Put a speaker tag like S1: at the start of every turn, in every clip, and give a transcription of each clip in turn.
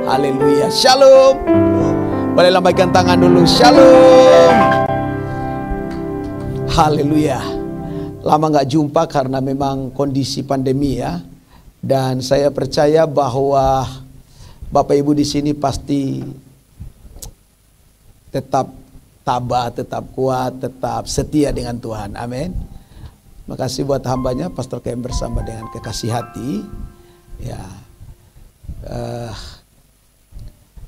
S1: Haleluya. Shalom. Boleh lambaikan tangan dulu. Shalom. Haleluya. Lama gak jumpa karena memang kondisi pandemi ya. Dan saya percaya bahwa Bapak Ibu di sini pasti tetap tabah, tetap kuat, tetap setia dengan Tuhan. Amin. Makasih buat hambanya Pastor Kem bersama dengan kekasih hati. Ya,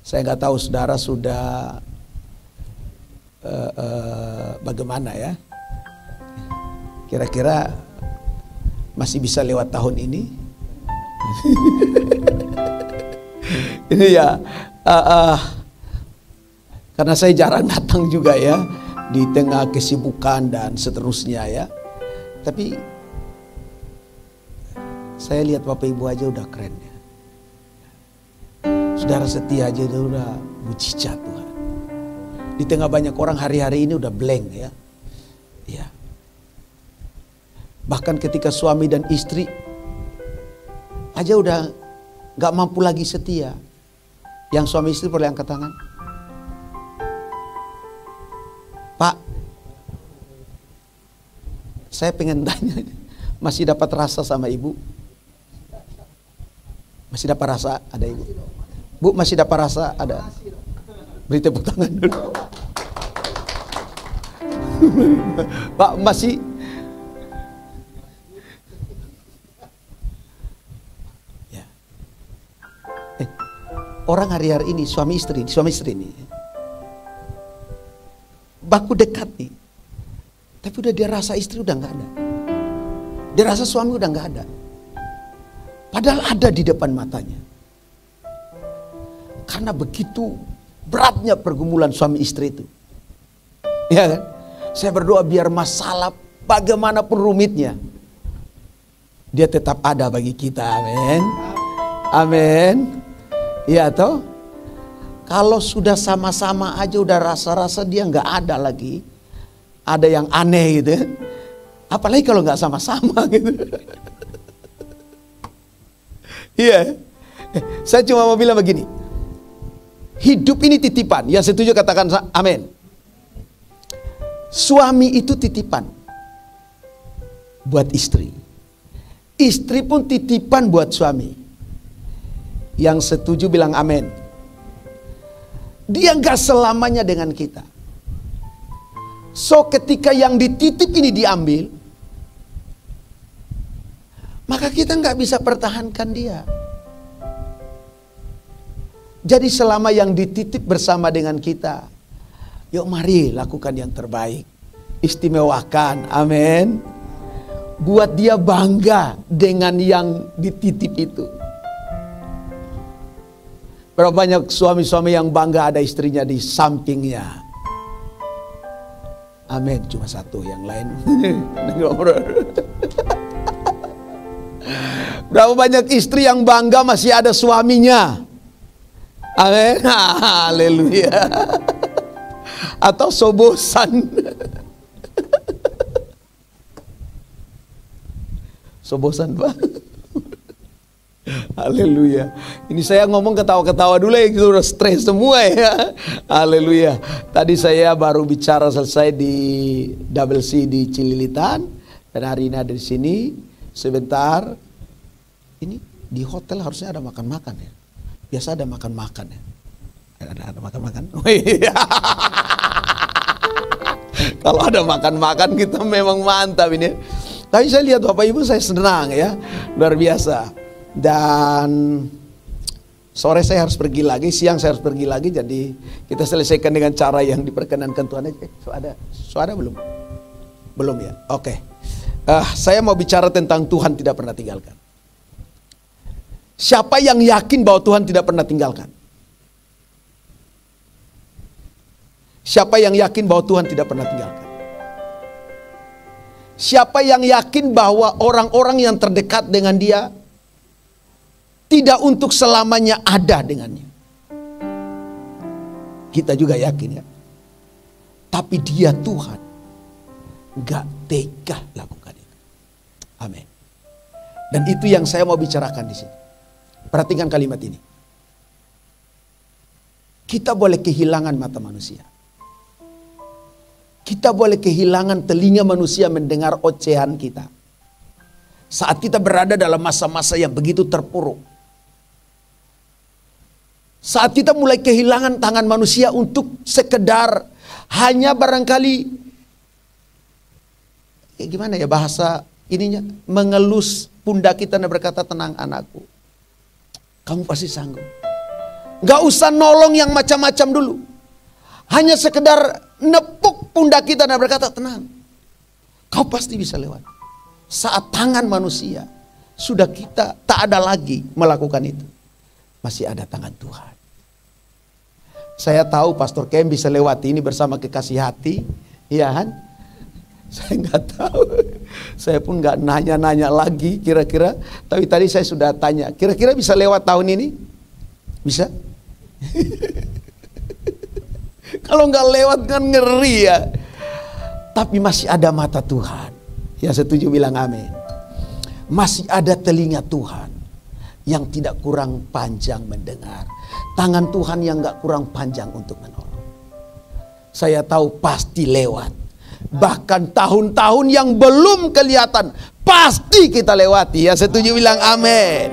S1: saya nggak tahu saudara sudah bagaimana ya. Kira-kira masih bisa lewat tahun ini? Ini ya, karena saya jarang datang juga ya di tengah kesibukan dan seterusnya ya. Tapi saya lihat Bapak Ibu aja udah keren ya. Saudara setia aja udah mujizat Tuhan. Di tengah banyak orang hari-hari ini udah blank ya. Ya. Bahkan ketika suami dan istri aja udah gak mampu lagi setia. Yang suami istri boleh angkat tangan. Pak, saya pengen tanya, masih dapat rasa sama ibu? Masih dapat rasa? Ada ibu? Bu, masih dapat rasa? Ada? Beri tepuk tangan dulu. Pak, masih? Ya. Orang hari-hari ini suami istri ini baku dekat nih. Tapi udah dia rasa istri udah gak ada. Dia rasa suami udah gak ada. Padahal ada di depan matanya. Karena begitu beratnya pergumulan suami istri itu. Ya kan? Saya berdoa biar masalah bagaimanapun rumitnya, dia tetap ada bagi kita. Amin. Amin. Iya toh? Kalau sudah sama-sama aja udah rasa-rasa dia gak ada lagi. Ada yang aneh gitu. Apalagi kalau gak sama-sama gitu. Iya. Saya cuma mau bilang begini. Hidup ini titipan. Yang setuju katakan amin. Suami itu titipan buat istri. Istri pun titipan buat suami. Yang setuju bilang amin. Dia gak selamanya dengan kita. So ketika yang dititip ini diambil, maka kita gak bisa pertahankan dia. Jadi selama yang dititip bersama dengan kita, yuk mari lakukan yang terbaik. Istimewakan, amin. Buat dia bangga dengan yang dititip itu. Berapa banyak suami-suami yang bangga ada istrinya di sampingnya. Amin, cuma satu, yang lain. Berapa banyak istri yang bangga masih ada suaminya. Amin, haleluya. Atau so bosan. So bosan Pak. Haleluya. Ini saya ngomong ketawa-ketawa dulu ya, gitu udah stres semua ya. Haleluya. Tadi saya baru bicara selesai di Double C di Cililitan, dan hari ini ada di sini. Sebentar. Ini di hotel harusnya ada makan-makan ya. Biasa ada makan-makan ya. Ada makan-makan. Kalau ada makan-makan kita memang mantap ini. Tapi saya lihat Bapak Ibu, saya senang ya. Luar biasa. Dan sore saya harus pergi lagi, siang saya harus pergi lagi. Jadi kita selesaikan dengan cara yang diperkenankan Tuhan aja. Suara belum? Belum ya? Oke. Saya mau bicara tentang Tuhan tidak pernah tinggalkan. Siapa yang yakin bahwa Tuhan tidak pernah tinggalkan? Siapa yang yakin bahwa Tuhan tidak pernah tinggalkan? Siapa yang yakin bahwa orang-orang yang terdekat dengan dia tidak untuk selamanya ada dengannya? Kita juga yakin ya. Tapi dia Tuhan gak tega lakukan itu. Amin. Dan itu yang saya mau bicarakan di sini. Perhatikan kalimat ini. kita boleh kehilangan mata manusia. Kita boleh kehilangan telinga manusia mendengar ocehan kita. Saat kita berada dalam masa-masa yang begitu terpuruk. Saat kita mulai kehilangan tangan manusia untuk sekedar hanya barangkali, gimana ya bahasa ininya, mengelus pundak kita dan berkata, tenang anakku, kamu pasti sanggup. Gak usah nolong yang macam-macam dulu. Hanya sekedar nepuk pundak kita dan berkata, tenang, kau pasti bisa lewat. Saat tangan manusia sudah kita tak ada lagi melakukan itu, masih ada tangan Tuhan. Saya tahu Pastor Kem bisa lewati ini bersama kekasih hati, ya kan? Saya nggak tahu, saya pun nggak nanya-nanya lagi kira-kira. Tapi tadi saya sudah tanya, kira-kira bisa lewat tahun ini? Bisa? Kalau nggak lewat kan ngeri ya. Tapi masih ada mata Tuhan. Yang setuju bilang amin. Masih ada telinga Tuhan yang tidak kurang panjang mendengar. Tangan Tuhan yang gak kurang panjang untuk menolong. Saya tahu pasti lewat. Bahkan tahun-tahun yang belum kelihatan, pasti kita lewati. Ya setuju bilang amin.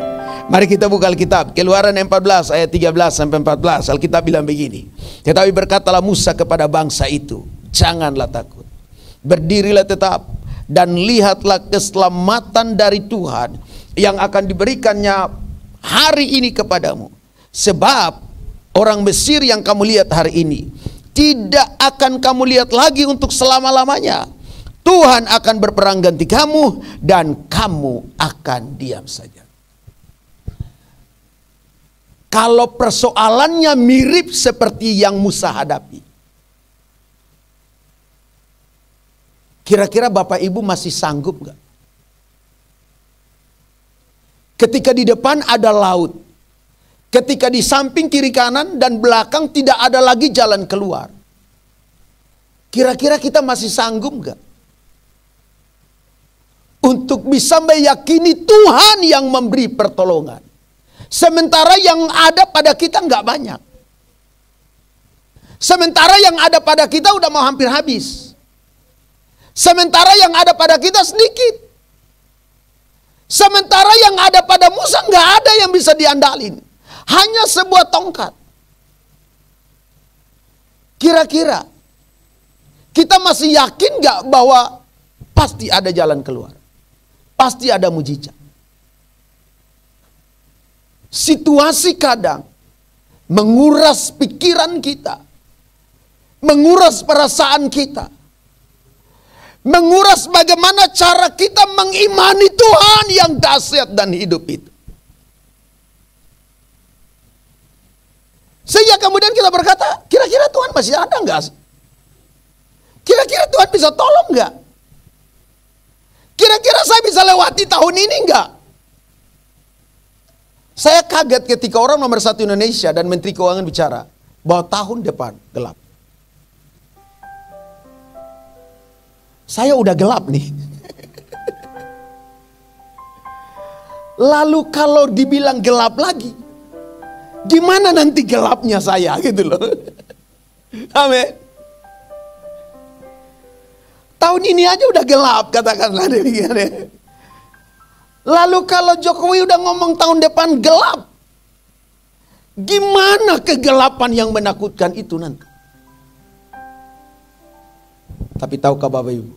S1: Mari kita buka Alkitab. Keluaran 14 ayat 13 sampai 14. Alkitab bilang begini. Tetapi berkatalah Musa kepada bangsa itu, janganlah takut. Berdirilah tetap dan lihatlah keselamatan dari Tuhan yang akan diberikannya hari ini kepadamu. Sebab orang Mesir yang kamu lihat hari ini tidak akan kamu lihat lagi untuk selama-lamanya. Tuhan akan berperang ganti kamu dan kamu akan diam saja. Kalau persoalannya mirip seperti yang Musa hadapi, kira-kira Bapak Ibu masih sanggup gak? Ketika di depan ada laut, ketika di samping kiri kanan dan belakang tidak ada lagi jalan keluar, kira-kira kita masih sanggup gak? Untuk bisa meyakini Tuhan yang memberi pertolongan. Sementara yang ada pada kita nggak banyak. Sementara yang ada pada kita udah mau hampir habis. Sementara yang ada pada kita sedikit. Sementara yang ada pada Musa nggak ada yang bisa diandalin. Hanya sebuah tongkat. Kira-kira kita masih yakin nggak bahwa pasti ada jalan keluar? Pasti ada mujizat. Situasi kadang menguras pikiran kita, menguras perasaan kita, menguras bagaimana cara kita mengimani Tuhan yang dahsyat dan hidup itu. Sehingga kemudian kita berkata, kira-kira Tuhan masih ada nggak? Kira-kira Tuhan bisa tolong nggak? Kira-kira saya bisa lewati tahun ini nggak? Saya kaget ketika orang nomor 1 Indonesia dan Menteri Keuangan bicara bahwa tahun depan gelap. Saya udah gelap nih. Lalu kalau dibilang gelap lagi, gimana nanti gelapnya saya gitu loh. Amin. Tahun ini aja udah gelap katakanlah demikian ya. Lalu kalau Jokowi udah ngomong tahun depan gelap, gimana kegelapan yang menakutkan itu nanti? Tapi tahukah Bapak Ibu?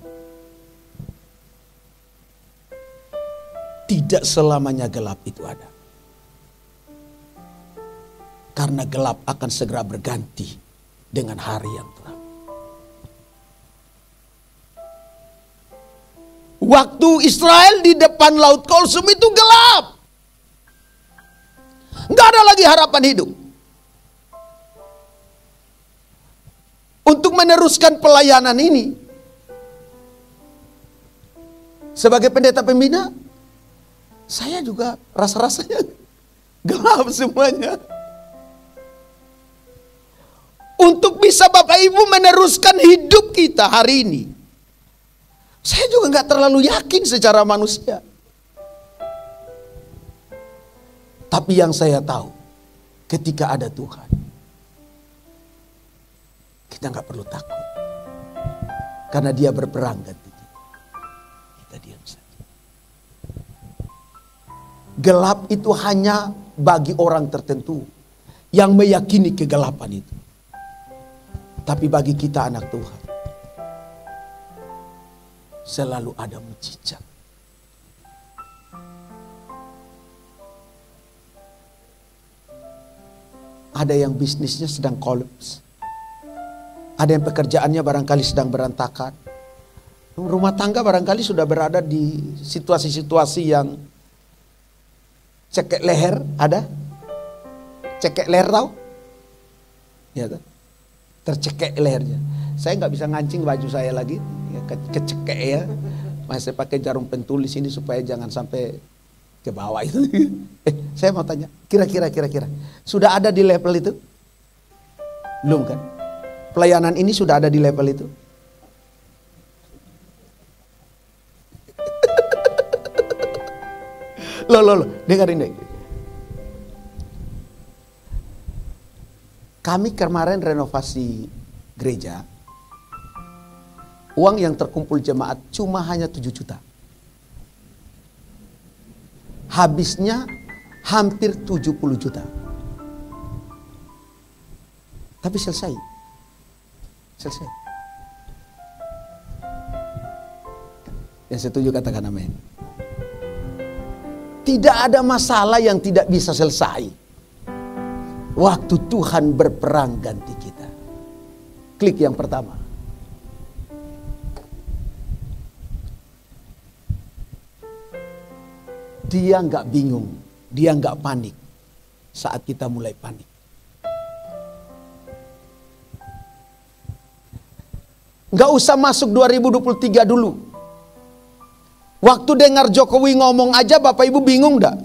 S1: Tidak selamanya gelap itu ada. Karena gelap akan segera berganti dengan hari yang terang. Waktu Israel di depan Laut Kulsum itu gelap. Nggak ada lagi harapan hidup. Untuk meneruskan pelayanan ini, sebagai pendeta pembina, saya juga rasa-rasanya gelap semuanya. Untuk bisa Bapak Ibu meneruskan hidup kita hari ini, saya juga nggak terlalu yakin secara manusia. Tapi yang saya tahu, ketika ada Tuhan, kita nggak perlu takut. Karena dia berperang ganti kita. Kita diam saja. Gelap itu hanya bagi orang tertentu yang meyakini kegelapan itu. Tapi bagi kita anak Tuhan, selalu ada mujizat. Ada yang bisnisnya sedang kolaps. Ada yang pekerjaannya barangkali sedang berantakan. Rumah tangga barangkali sudah berada di situasi-situasi yang cekek leher. Ada? Cekek leher tahu? Ya, tercekek lehernya. Saya nggak bisa ngancing baju saya lagi. Ya, kecekek ya. Masih pakai jarum pentul di sini supaya jangan sampai ke bawah itu. Saya mau tanya, kira-kira sudah ada di level itu? Belum kan? Pelayanan ini sudah ada di level itu? Loh, dengerin deh. Kami kemarin renovasi gereja, uang yang terkumpul jemaat cuma hanya 7 juta. Habisnya hampir 70 juta. Tapi selesai. Yang setuju katakan amin. Tidak ada masalah yang tidak bisa selesai waktu Tuhan berperang ganti kita. Klik yang pertama. Dia nggak bingung, dia nggak panik saat kita mulai panik. Nggak usah masuk 2023 dulu. Waktu dengar Jokowi ngomong aja Bapak Ibu bingung enggak?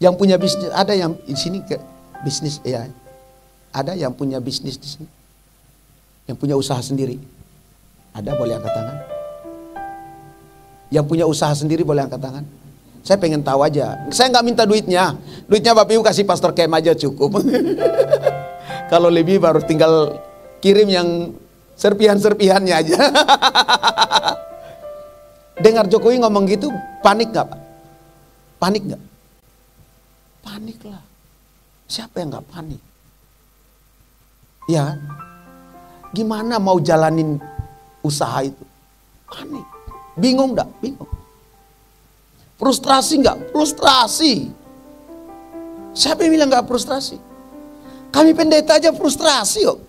S1: Yang punya bisnis, ada yang di sini ke bisnis ya. Ada yang punya bisnis di sini. Yang punya usaha sendiri. Ada, boleh angkat tangan. Yang punya usaha sendiri boleh angkat tangan. Saya pengen tahu aja. Saya nggak minta duitnya. Duitnya Bapak Ibu kasih Pastor Kem aja cukup. Kalau lebih baru tinggal kirim yang serpihan-serpihannya aja. Dengar Jokowi ngomong gitu, panik gak Pak? Panik gak? Panik lah. Siapa yang gak panik? Ya, gimana mau jalanin usaha itu? Panik. Bingung gak? Bingung. Frustrasi gak? Frustrasi. Siapa yang bilang gak frustrasi? Kami pendeta aja frustrasi kok.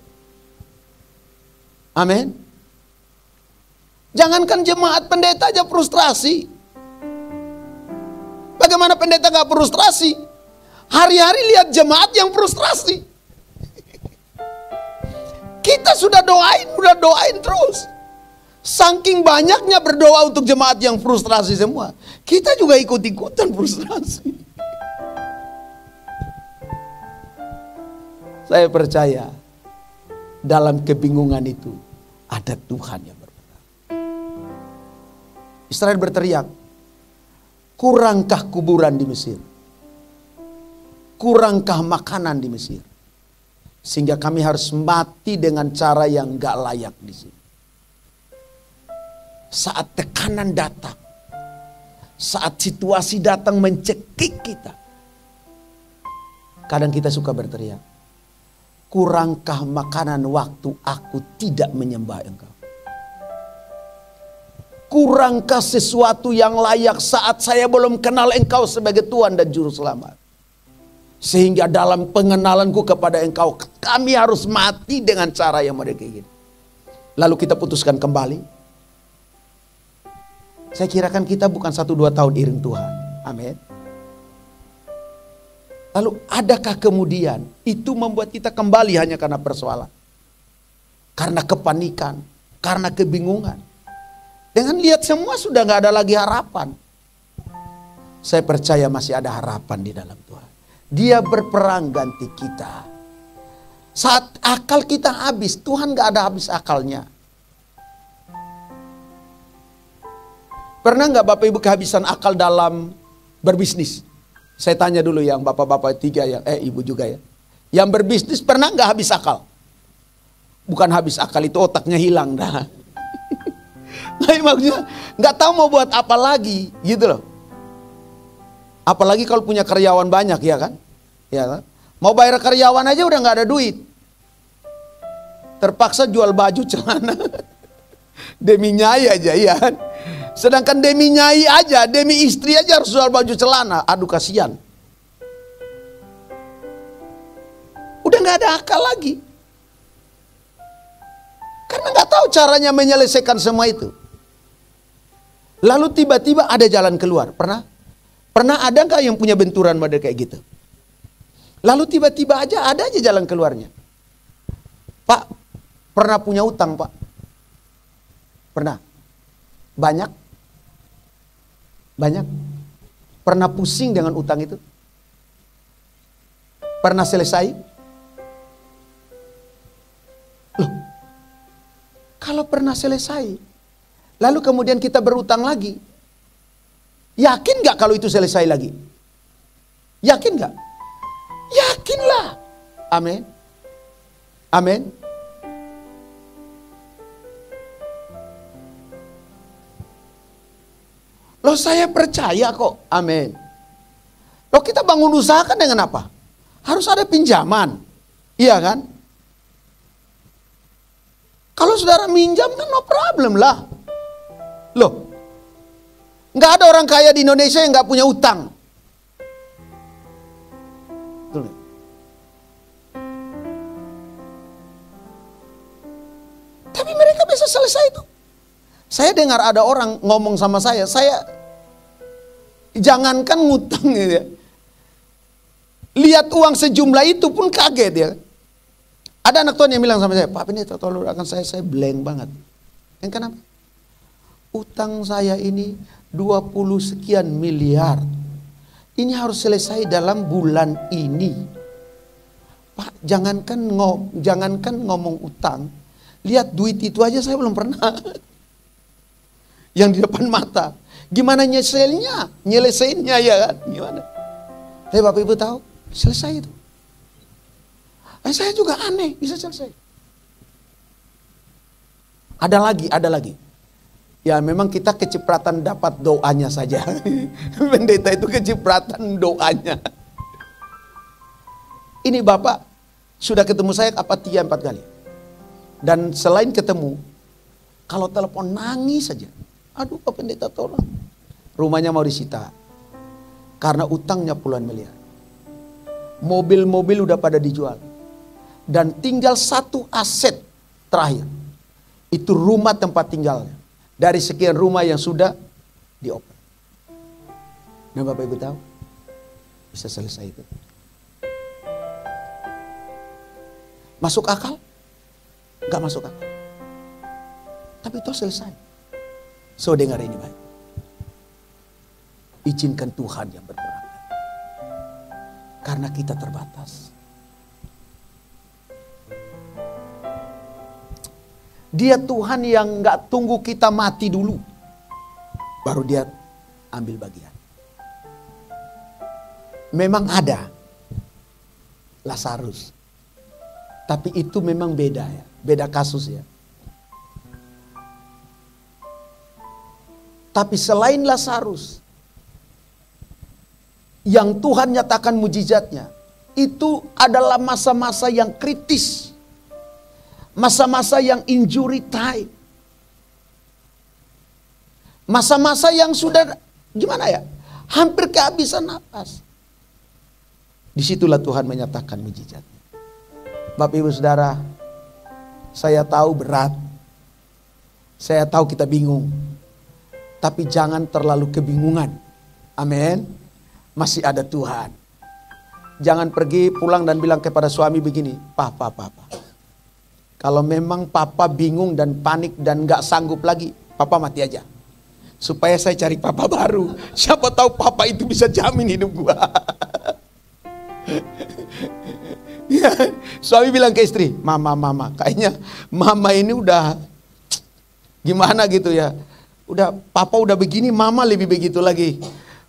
S1: Amin. Jangankan jemaat, pendeta aja frustrasi. Bagaimana pendeta gak frustrasi? Hari-hari lihat jemaat yang frustrasi. Kita sudah doain terus. Saking banyaknya berdoa untuk jemaat yang frustrasi semua, kita juga ikut-ikutan frustrasi. Saya percaya dalam kebingungan itu ada Tuhan yang berperang. Israel berteriak, kurangkah kuburan di Mesir? Kurangkah makanan di Mesir? Sehingga kami harus mati dengan cara yang gak layak di sini. Saat tekanan datang, saat situasi datang mencekik kita, kadang kita suka berteriak, kurangkah makanan waktu aku tidak menyembah Engkau? Kurangkah sesuatu yang layak saat saya belum kenal Engkau sebagai Tuhan dan Juru Selamat? Sehingga dalam pengenalanku kepada Engkau, kami harus mati dengan cara yang model kayak gini. Lalu kita putuskan kembali. Saya kirakan kita bukan 1-2 tahun iring Tuhan. Amin. Lalu adakah kemudian itu membuat kita kembali hanya karena persoalan? Karena kepanikan, karena kebingungan. Dengan lihat semua sudah gak ada lagi harapan. Saya percaya masih ada harapan di dalam Tuhan. Dia berperang ganti kita. Saat akal kita habis, Tuhan gak ada habis akalnya. Pernah gak Bapak Ibu kehabisan akal dalam berbisnis? Saya tanya dulu yang bapak-bapak 3 yang ibu juga ya. Yang berbisnis pernah gak habis akal? Bukan habis akal, itu otaknya hilang dah. Nah, maksudnya nggak tahu mau buat apa lagi, gitu loh. Apalagi kalau punya karyawan banyak, ya kan? Ya kan? Mau bayar karyawan aja udah nggak ada duit. Terpaksa jual baju celana demi nyai aja, ya kan? Sedangkan demi nyai aja, demi istri aja harus jual baju celana. Aduh, kasihan. Udah nggak ada akal lagi. Karena nggak tahu caranya menyelesaikan semua itu. Lalu tiba-tiba ada jalan keluar. Pernah ada nggak yang punya benturan model kayak gitu? Lalu tiba-tiba ada aja jalan keluarnya. Pak, pernah punya utang, Pak? Pernah? Banyak? Banyak? Pernah pusing dengan utang itu? Pernah selesai? Loh, kalau pernah selesai, lalu kemudian kita berutang lagi, yakin gak kalau itu selesai lagi? Yakin gak? Yakinlah. Amin. Amin. Loh, saya percaya kok. Amin. Loh, kita bangun usaha kan dengan apa? Harus ada pinjaman. Iya kan? Kalau saudara minjam kan no problem lah. Loh, nggak ada orang kaya di Indonesia yang nggak punya utang. Betul. Tapi mereka bisa selesai itu. Saya dengar ada orang ngomong sama saya jangankan ngutang ya. Lihat uang sejumlah itu pun kaget ya. Ada anak Tuhan yang bilang sama saya, Pak Pendeta tolong doakan saya blank banget. Yang kenapa? Utang saya ini 20 sekian miliar. Ini harus selesai dalam bulan ini. Pak, jangankan ngomong utang. Lihat duit itu aja saya belum pernah. Yang di depan mata. Gimana nyelesainnya ya kan? Gimana? Tapi Bapak Ibu tahu, selesai itu. Saya juga aneh, bisa selesai. Ada lagi. Ya memang kita kecipratan dapat doanya saja. Pendeta itu kecipratan doanya. Ini Bapak sudah ketemu saya 4 kali. Dan selain ketemu, kalau telepon nangis saja. Aduh Pak Pendeta tolong. Rumahnya mau disita. Karena utangnya puluhan miliar. Mobil-mobil udah pada dijual. Dan tinggal satu aset terakhir. Itu rumah tempat tinggalnya. Dari sekian rumah yang sudah dioper. Nah Bapak Ibu tahu? Bisa selesai itu. Masuk akal? Gak masuk akal. Tapi itu selesai. So dengar ini baik. Izinkan Tuhan yang berperang. Karena kita terbatas. Dia Tuhan yang gak tunggu kita mati dulu. Baru dia ambil bagian. Memang ada Lazarus. Tapi itu memang beda ya. Beda kasus ya. Tapi selain Lazarus, yang Tuhan nyatakan mujizatnya, itu adalah masa-masa yang kritis. Masa-masa yang injury time. Masa-masa yang sudah gimana ya? Hampir kehabisan napas. Disitulah Tuhan menyatakan mujizatnya. Bapak Ibu Saudara, saya tahu berat. Saya tahu kita bingung. Tapi jangan terlalu kebingungan. Amin. Masih ada Tuhan. Jangan pergi pulang dan bilang kepada suami begini, Papa. Kalau memang Papa bingung dan panik dan gak sanggup lagi, Papa mati aja. Supaya saya cari Papa baru. Siapa tahu Papa itu bisa jamin hidup gua. Ya, suami bilang ke istri, Mama, kayaknya Mama ini udah gimana gitu ya. Udah Papa udah begini, Mama lebih begitu lagi.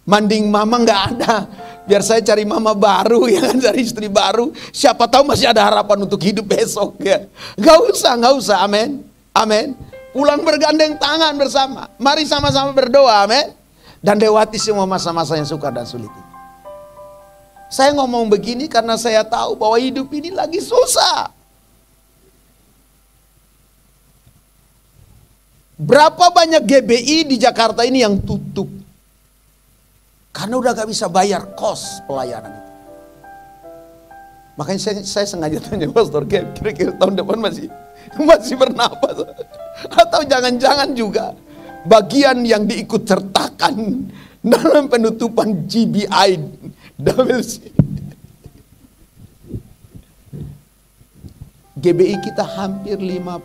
S1: Manding Mama gak ada. Biar saya cari mama baru, ya kan, cari istri baru. Siapa tahu masih ada harapan untuk hidup besok ya. Gak usah, amin. Amin. Pulang bergandeng tangan bersama. Mari sama-sama berdoa, amin. Dan lewati semua masa-masa yang sukar dan sulit ini. Saya ngomong begini karena saya tahu bahwa hidup ini lagi susah. Berapa banyak GBI di Jakarta ini yang tutup? Karena udah gak bisa bayar kos pelayanan itu. Makanya saya sengaja tanya Pastor Kem, kira-kira tahun depan masih bernapas? Atau jangan-jangan juga bagian yang diikut sertakan dalam penutupan GBI WC. GBI kita hampir 5,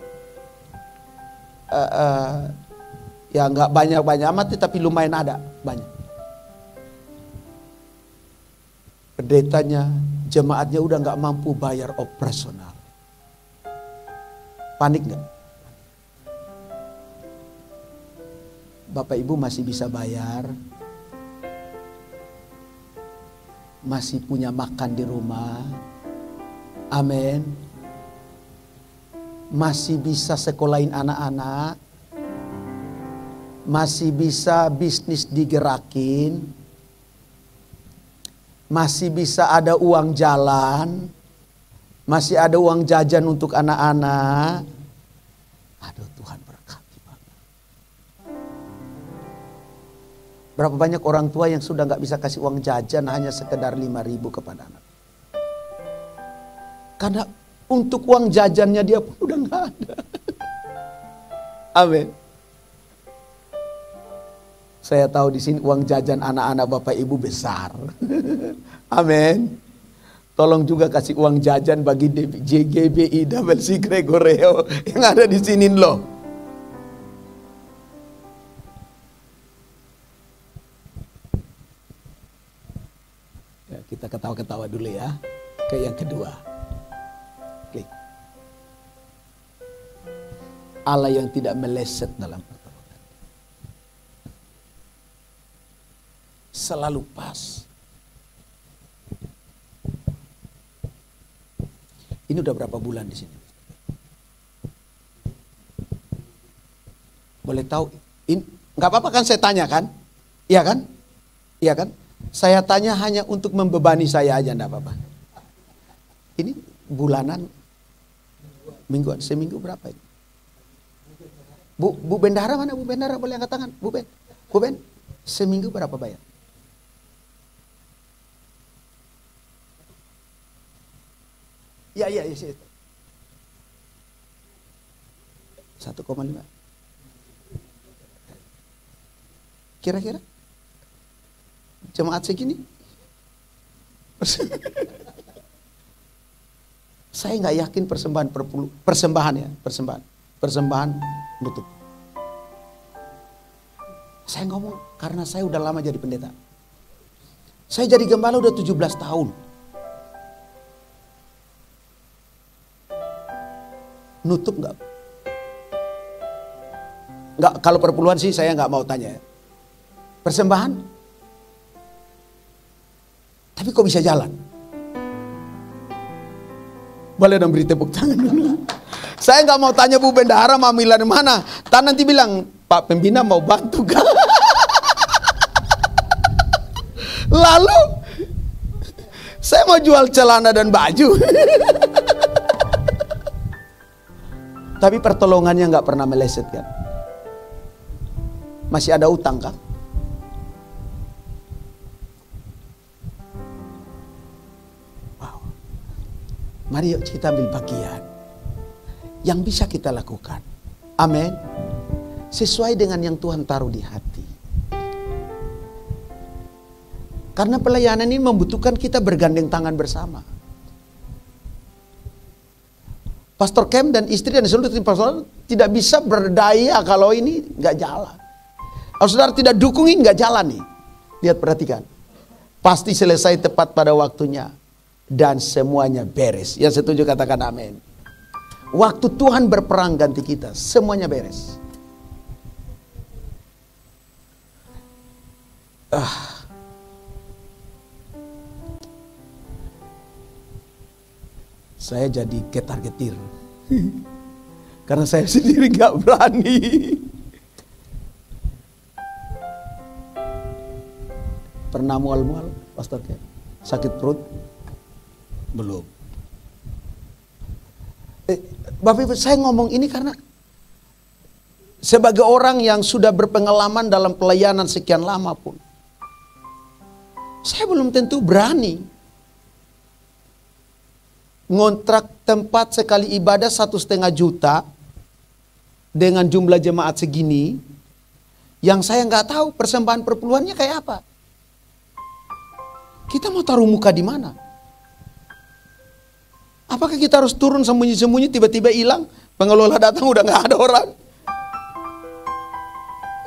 S1: ya nggak banyak-banyak amat, tapi lumayan ada banyak. Pendetanya, jemaatnya udah nggak mampu bayar operasional. Panik nggak? Bapak Ibu masih bisa bayar, masih punya makan di rumah, amin. Masih bisa sekolahin anak-anak, masih bisa bisnis digerakin, masih bisa ada uang jalan, masih ada uang jajan untuk anak-anak. Aduh, Tuhan berkati Bapak. Berapa banyak orang tua yang sudah gak bisa kasih uang jajan, hanya sekedar 5.000 kepada anak. Karena untuk uang jajannya dia pun udah gak ada. Amin. Saya tahu di sini uang jajan anak-anak Bapak Ibu besar. Amin. Tolong juga kasih uang jajan bagi GBI WC Gregorio yang ada di sini loh. Ya, kita ketawa-ketawa dulu ya. Ke yang kedua. Klik. Allah yang tidak meleset dalam pertolongan. Selalu pas. Ini udah berapa bulan di sini? Boleh tahu? Nggak apa-apa kan saya tanya kan? Iya kan? Iya kan? Saya tanya hanya untuk membebani saya aja, enggak apa-apa. Ini bulanan, mingguan, seminggu berapa ini? Bu Bendahara mana? Bu Bendahara boleh angkat tangan? Bu Ben, seminggu berapa bayar? Ya. 1,5. Kira-kira jemaat segini? Saya nggak yakin persembahan nutup. Saya ngomong karena saya udah lama jadi pendeta. Saya jadi gembala udah 17 tahun. Nutup nggak? Nggak, kalau perpuluhan sih saya nggak mau tanya. Persembahan? Tapi kok bisa jalan? Boleh dong beri tepuk tangan dulu. Saya nggak mau tanya Bu Bendahara mau milah mana. Tak nanti bilang Pak Pembina mau bantu gak? Lalu saya mau jual celana dan baju. Tapi pertolongannya nggak pernah meleset kan? Masih ada utang kah? Wow. Mari yuk kita ambil bagian yang bisa kita lakukan. Amin. Sesuai dengan yang Tuhan taruh di hati. Karena pelayanan ini membutuhkan kita bergandeng tangan bersama. Pastor Kem dan istri dan seluruh tim pastoral tidak bisa berdaya kalau ini nggak jalan. Kalau saudara tidak dukungin nggak jalan nih. Lihat, perhatikan. Pasti selesai tepat pada waktunya dan semuanya beres. Yang setuju katakan amin. Waktu Tuhan berperang ganti kita, semuanya beres. saya jadi ketar-ketir. Karena saya sendiri gak berani. Pernah mual-mual, Pastor Ken? Sakit perut? Belum. Bapak Ibu, saya ngomong ini karena sebagai orang yang sudah berpengalaman dalam pelayanan sekian lama pun, saya belum tentu berani ngontrak tempat sekali ibadah 1,5 juta dengan jumlah jemaat segini, yang saya nggak tahu persembahan perpuluhannya kayak apa. Kita mau taruh muka di mana? Apakah kita harus turun sembunyi-sembunyi, tiba-tiba hilang, pengelola datang udah nggak ada orang?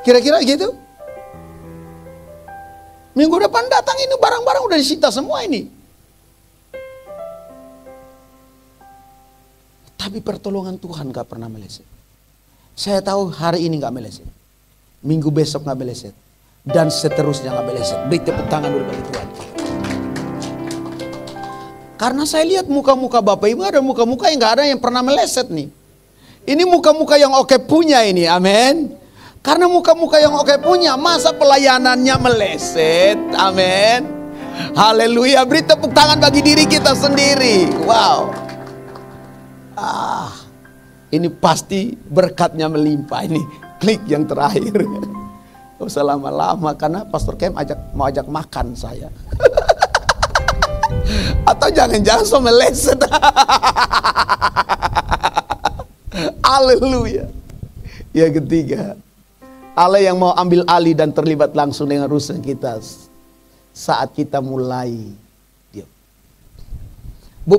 S1: Kira-kira gitu? Minggu depan datang ini barang-barang udah disita semua ini. Tapi pertolongan Tuhan gak pernah meleset. Saya tahu hari ini gak meleset. Minggu besok gak meleset. Dan seterusnya gak meleset. Beri tepuk tangan dulu bagi Tuhan. Karena saya lihat muka-muka Bapak Ibu ada muka-muka yang gak ada yang pernah meleset nih. Ini muka-muka yang oke punya ini, amin. Karena muka-muka yang oke punya, masa pelayanannya meleset, amin. Haleluya, beri tepuk tangan bagi diri kita sendiri. Wow. Ini pasti berkatnya melimpah. Ini klik yang terakhir. Gak usah lama-lama karena Pastor Kem mau ajak makan saya. Atau jangan-jangan so meleset. Haleluya. Yang ketiga, Allah yang mau ambil alih dan terlibat langsung dengan urusan kita saat kita mulai diam. Bu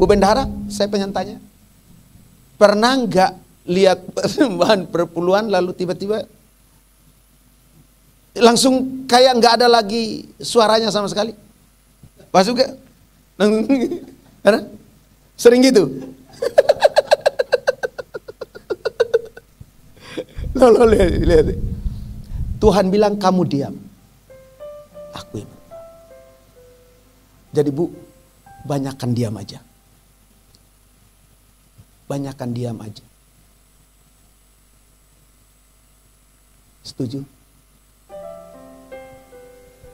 S1: Bendahara, saya pengen tanya, pernah nggak lihat persembahan perpuluhan lalu tiba-tiba langsung kayak nggak ada lagi suaranya sama sekali? Pas juga, sering gitu. Loh, lihat. Tuhan bilang kamu diam, aku yang berdoa. Jadi Bu, banyakkan diam aja. Banyakkan diam aja. Setuju?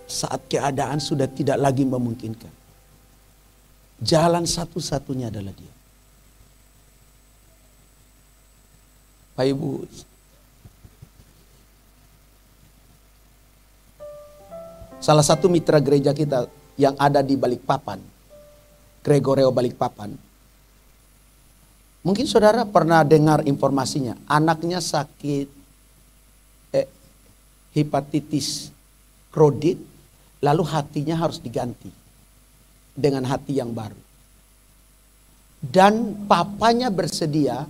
S1: Saat keadaan sudah tidak lagi memungkinkan, jalan satu-satunya adalah diam. Pak Ibu, salah satu mitra gereja kita yang ada di Balikpapan, Gregoreo Balikpapan, mungkin saudara pernah dengar informasinya, anaknya sakit hepatitis krodit, lalu hatinya harus diganti dengan hati yang baru. Dan papanya bersedia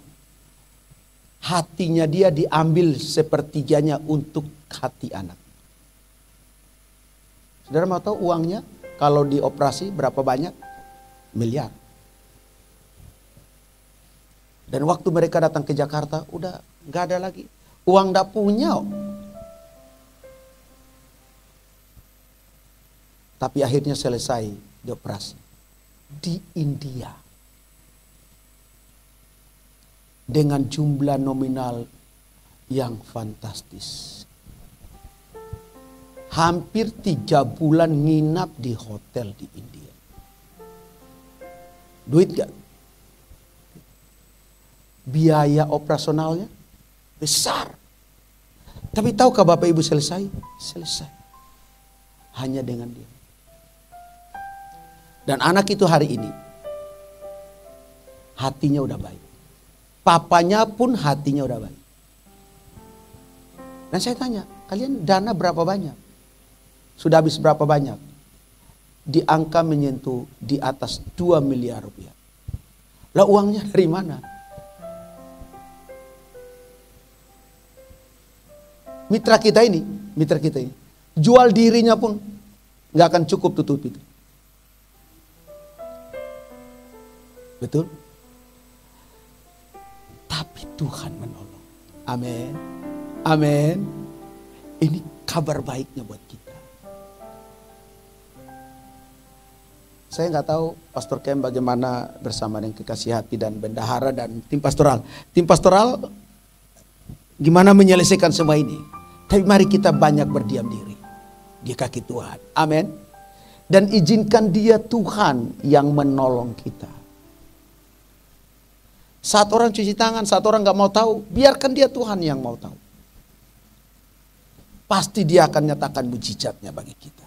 S1: hatinya dia diambil sepertiganya untuk hati anak. Saudara mau tahu uangnya kalau dioperasi berapa banyak? Miliar. Dan waktu mereka datang ke Jakarta, udah gak ada lagi. Uang gak punya. Tapi akhirnya selesai dioperasi. Di India. Dengan jumlah nominal yang fantastis. Hampir 3 bulan nginap di hotel di India. Duit gak? Biaya operasionalnya besar. Tapi tahukah Bapak Ibu selesai? Selesai. Hanya dengan dia. Dan anak itu hari ini hatinya udah baik. Papanya pun hatinya udah baik. Dan saya tanya, kalian dana berapa banyak? Sudah habis berapa banyak? Di angka menyentuh di atas 2 miliar rupiah. Lah uangnya dari mana? Mitra kita ini jual dirinya pun nggak akan cukup tutup itu. Betul? Tapi Tuhan menolong. Amin. Amin. Ini kabar baiknya buat kita. Saya nggak tahu Pastor Kem bagaimana bersama dengan Kekasih Hati dan Bendahara dan tim pastoral. Tim pastoral gimana menyelesaikan semua ini. Tapi mari kita banyak berdiam diri di kaki Tuhan. Amin. Dan izinkan Dia Tuhan yang menolong kita. Saat orang cuci tangan, saat orang nggak mau tahu, biarkan Dia Tuhan yang mau tahu. Pasti Dia akan nyatakan mujizatnya bagi kita.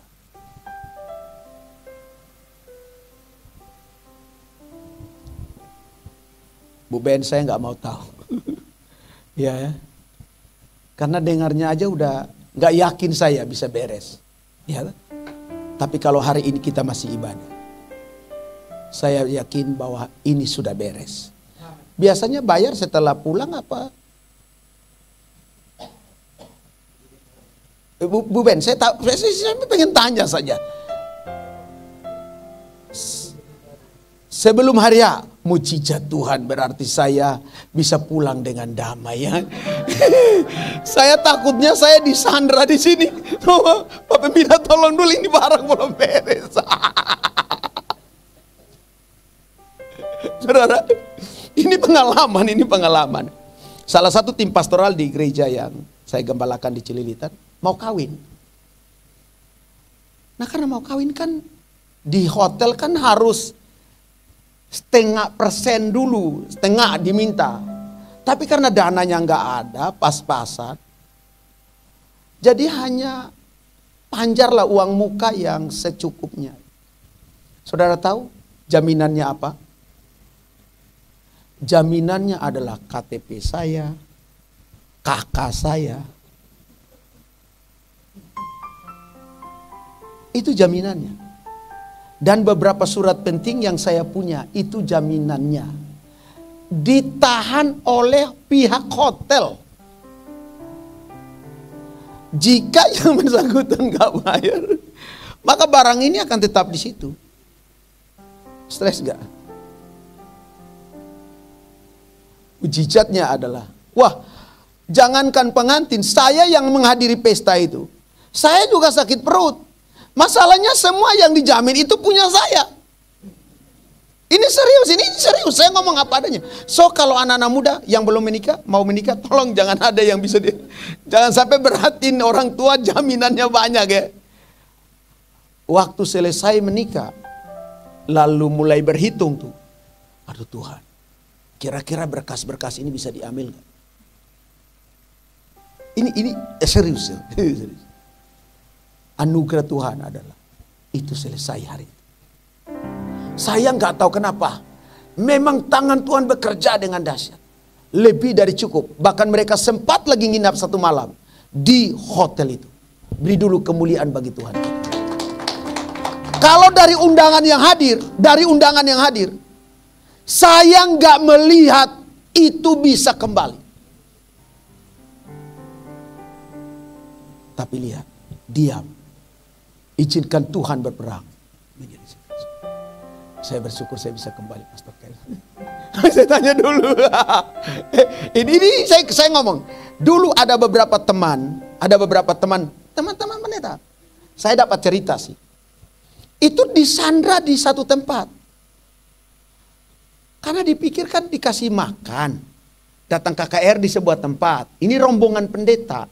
S1: Bu Ben, saya nggak mau tahu. Ya, karena dengarnya aja udah nggak yakin saya bisa beres. Ya, tapi kalau hari ini kita masih ibadah, saya yakin bahwa ini sudah beres. Biasanya bayar setelah pulang apa? Bu Ben, saya pengen tanya saja. Sebelum hari ya, mujizat Tuhan berarti saya bisa pulang dengan damai ya. Saya takutnya saya disandra di sini. Pak Pembina tolong dulu ini barang belum beres. Saudara, ini pengalaman. Salah satu tim pastoral di gereja yang saya gembalakan di Cililitan mau kawin. Nah karena mau kawin kan di hotel kan harus 0,5% dulu, setengah diminta. Tapi karena dananya nggak ada, pas-pasan. Jadi hanya panjarlah uang muka yang secukupnya. Saudara tahu jaminannya apa? Jaminannya adalah KTP saya, kakak saya. Itu jaminannya. Dan beberapa surat penting yang saya punya, itu jaminannya. Ditahan oleh pihak hotel. Jika yang bersangkutan nggak bayar, maka barang ini akan tetap di situ. Stres gak? Mujizatnya adalah, wah, jangankan pengantin, saya yang menghadiri pesta itu, saya juga sakit perut. Masalahnya semua yang dijamin itu punya saya. Ini serius, saya ngomong apa adanya. So kalau anak-anak muda yang belum menikah, mau menikah, tolong jangan ada yang bisa jangan sampai berhatiin orang tua jaminannya banyak ya. Waktu selesai menikah, lalu mulai berhitung tuh. Aduh Tuhan, kira-kira berkas-berkas ini bisa diambil gak? Ini serius. Anugerah Tuhan adalah itu selesai hari itu. Saya nggak tahu kenapa. Memang tangan Tuhan bekerja dengan dahsyat. Lebih dari cukup. Bahkan mereka sempat lagi nginap satu malam di hotel itu. Beri dulu kemuliaan bagi Tuhan. Kalau dari undangan yang hadir, saya nggak melihat itu bisa kembali. Tapi lihat, diam. Izinkan Tuhan berperang. Saya bersyukur saya bisa kembali, Pastor Ken. Saya tanya dulu. ini saya ngomong. Dulu ada beberapa teman pendeta. Saya dapat cerita sih. Itu disandra di satu tempat. Karena dipikirkan dikasih makan. Datang KKR di sebuah tempat. Ini rombongan pendeta.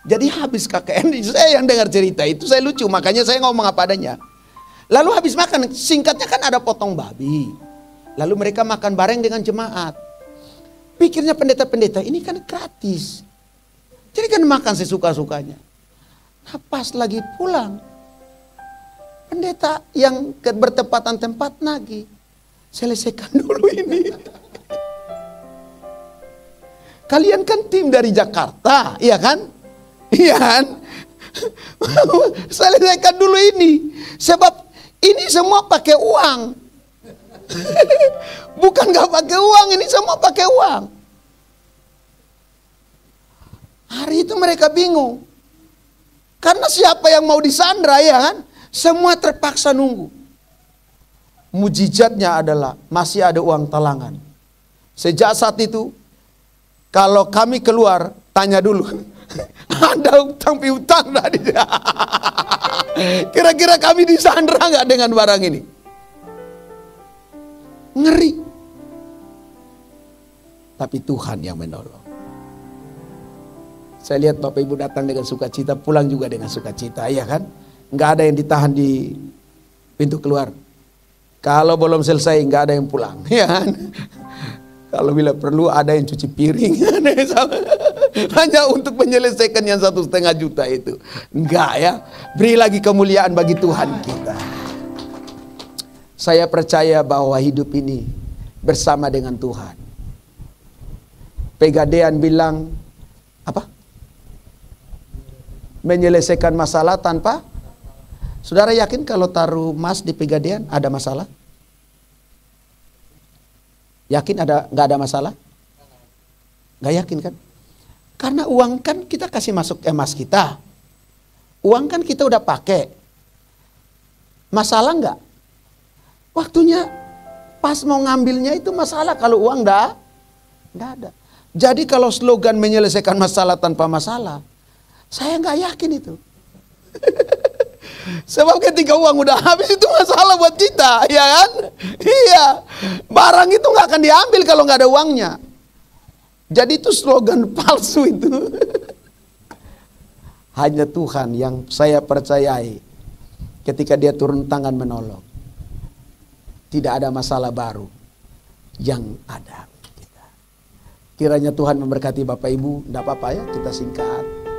S1: Jadi habis KKN, saya yang dengar cerita itu saya lucu, makanya saya ngomong apa adanya. Lalu habis makan, singkatnya kan ada potong babi. Lalu mereka makan bareng dengan jemaat. Pikirnya pendeta-pendeta ini kan gratis. Jadi kan makan sesuka-sukanya. Nah pas lagi pulang, pendeta yang bertepatan tempat lagi, selesaikan dulu ini. Kalian kan tim dari Jakarta, iya kan? Iya kan? Selesaikan dulu ini. Sebab ini semua pakai uang. Bukan gak pakai uang, ini semua pakai uang. Hari itu mereka bingung. Karena siapa yang mau disandra ya kan? Semua terpaksa nunggu. Mujizatnya adalah masih ada uang talangan. Sejak saat itu, kalau kami keluar, tanya dulu. Ada utang piutang tadi. Kira-kira kami disandra nggak dengan barang ini? Ngeri. Tapi Tuhan yang menolong. Saya lihat Bapak Ibu datang dengan sukacita, pulang juga dengan sukacita, ya kan? Nggak ada yang ditahan di pintu keluar. Kalau belum selesai nggak ada yang pulang, ya kan? Kalau bila perlu ada yang cuci piring, hanya untuk menyelesaikan yang 1,5 juta itu. Enggak ya, beri lagi kemuliaan bagi Tuhan kita. Saya percaya bahwa hidup ini bersama dengan Tuhan. Pegadaian bilang apa? Menyelesaikan masalah tanpa. Saudara yakin kalau taruh emas di Pegadaian ada masalah? Yakin nggak ada masalah? Nggak yakin kan? Karena uang kan kita kasih masuk emas kita. Uang kan kita udah pakai. Masalah nggak? Waktunya pas mau ngambilnya itu masalah, kalau uang nggak ada. Jadi kalau slogan menyelesaikan masalah tanpa masalah, saya nggak yakin itu. Sebab ketika uang udah habis itu masalah buat kita, ya kan? Iya, barang itu nggak akan diambil kalau nggak ada uangnya. Jadi itu slogan palsu itu. Hanya Tuhan yang saya percayai ketika Dia turun tangan menolong. Tidak ada masalah baru yang ada. Kiranya Tuhan memberkati Bapak Ibu. Tidak apa-apa ya, kita singkat.